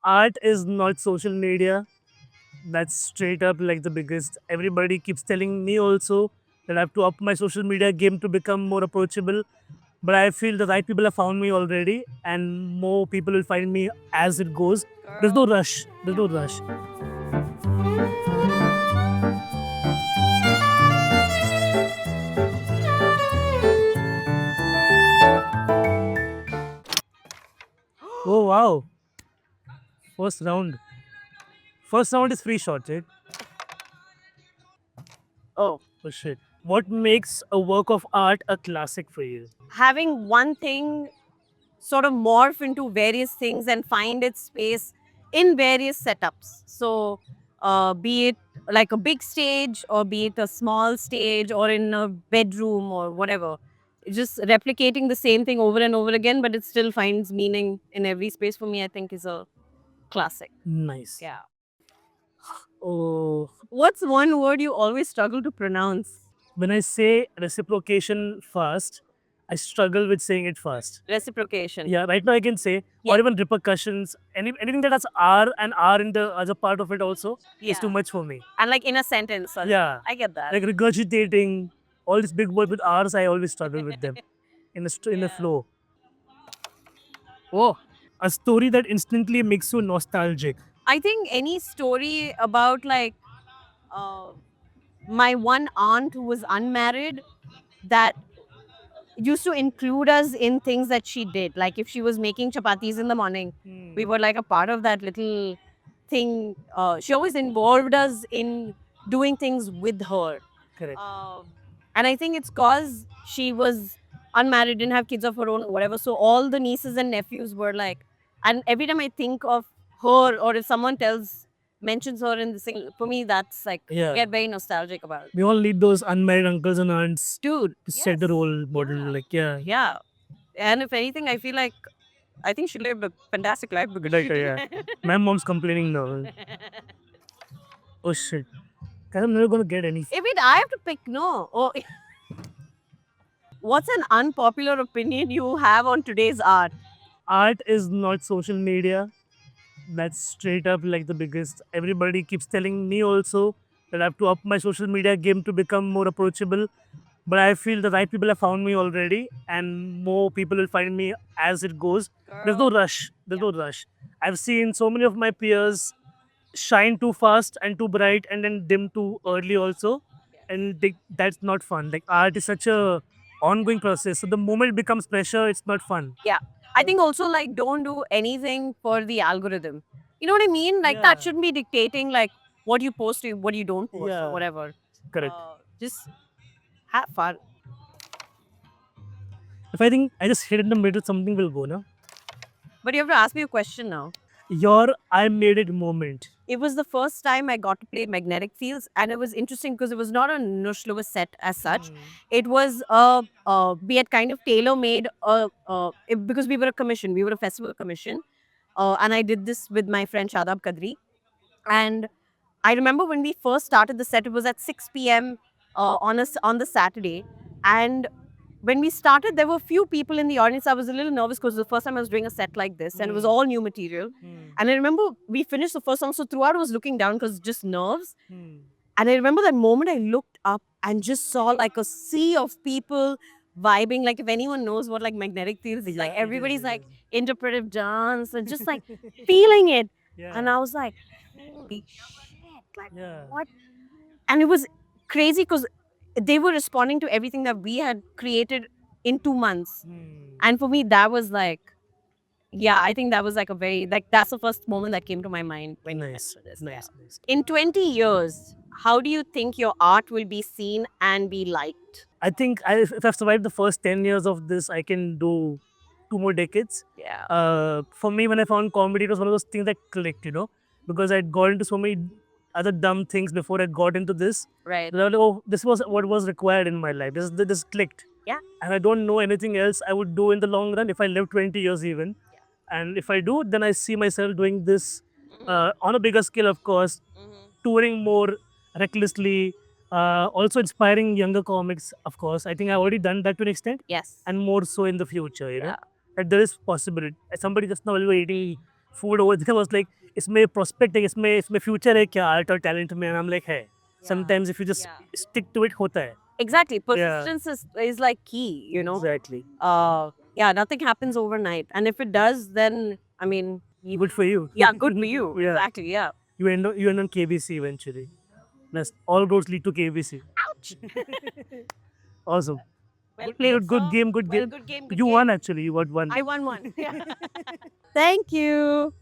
Art is not social media. That's straight up like the biggest. Everybody keeps telling me also that I have to up my social media game to become more approachable. But I feel the right people have found me already, and more people will find me as it goes. There's no rush. There's no rush. Oh wow! First round. First round is free shot, right? Oh, Oh shit. What makes a work of art a classic for you? having one thing sort of morph into various things and find its space in various setups. So, be it like a big stage or be it a small stage or in a bedroom or whatever. Just replicating the same thing over and over again, but it still finds meaning in every space for me, I think is a classic. Nice. Yeah. Oh, What's one word you always struggle to pronounce? when I say reciprocation fast, I struggle with saying it fast. Reciprocation. Yeah, right now I can say, Yeah. or even repercussions, anything that has R and R in the other part of it also is too Yeah. much for me. And like in a sentence. Yeah, I get that. like regurgitating all these big words with R's, I always struggle with them in a Yeah. flow. Oh, a story that instantly makes you nostalgic. I think any story about like uh, my one aunt who was unmarried that used to include us in things that she did. Like if she was making chapatis in the morning, we were like a part of that little thing. She always involved us in doing things with her. Correct. And I think it's cause she was unmarried, didn't have kids of her own, or whatever. So all the nieces and nephews were like, and every time I think of her, or if someone mentions her in the thing, for me, that's like, Yeah. get very nostalgic about. We all need those unmarried uncles and aunts Dude, to set the yes. role model. Yeah. Like, yeah. Yeah. And if anything, I feel like, I think she lived a fantastic life because Like, she yeah. did. My mom's complaining now. Oh shit. Guys, I'm never gonna get any. If it, I have to pick, no. Oh, what's an unpopular opinion you have on today's art? Art is not social media. That's straight up like the biggest. Everybody keeps telling me also that I have to up my social media game to become more approachable. But I feel the right people have found me already, and more people will find me as it goes. There's no rush. There's no rush. I've seen so many of my peers shine too fast and too bright and then dim too early also, and that's not fun. Like art is such a ongoing process, so the moment it becomes pressure, it's not fun. Yeah. I think also like don't do anything for the algorithm. You know what I mean? Like that Yeah. shouldn't be dictating like what you post, what you don't post, or Yeah. whatever. Correct. Just have fun. If I think I just hit in the middle, something will go now. But you have to ask me a question now. Your I made it moment. It was the first time I got to play Magnetic Fields, and it was interesting because it was not a Nush Lewis set as such. It was we had kind of tailor made because we were a commission, we were a festival commission, and I did this with my friend Shadab Kadri. And I remember when we first started the set, it was at 6 p.m. On the Saturday, and when we started, there were few people in the audience. I was a little nervous because it was the first time I was doing a set like this, and it was all new material. And I remember we finished the first song, so throughout I was looking down because just nerves. And I remember that moment I looked up and just saw like a sea of people vibing. Like if anyone knows what like magnetic fields is, like everybody's like interpretive dance and just like feeling it. And I was like, holy shit, like Yeah. what? And it was crazy because they were responding to everything that we had created in 2 months. And for me, that was like, yeah, I think that was like a very, like, that's the first moment that came to my mind when you Nice. mentioned this. Nice. Yeah. Nice. In 20 years, how do you think your art will be seen and be liked? I think if I've survived the first 10 years of this, I can do 2 more decades. Yeah. For me, when I found comedy, it was one of those things that clicked, because I'd gone into so many other dumb things before I got into this. Right. So I was like, oh, this was what was required in my life. This clicked. Yeah. And I don't know anything else I would do in the long run if I live 20 years even. And if I do, then I see myself doing this on a bigger scale, of course, touring more recklessly, also inspiring younger comics, of course. I think I've already done that to an extent, Yes. and more so in the future, Yeah. that there is possibility. Somebody just now 80 food over there was like, इसमें prospect है, इसमें future है क्या art और talent में? And I'm like, है. Sometimes if you just stick to it, होता है. Exactly. Persistence is like key, you know. Exactly. Yeah, nothing happens overnight. And if it does, then I mean, Good for you. yeah, good for you. Yeah. Exactly, yeah. You end on KBC eventually. That's all roads lead to KBC. Ouch. Awesome. Well Good, good sir. game, good Well, game. good game. Good You game. won actually. You got one. I won one. Thank you.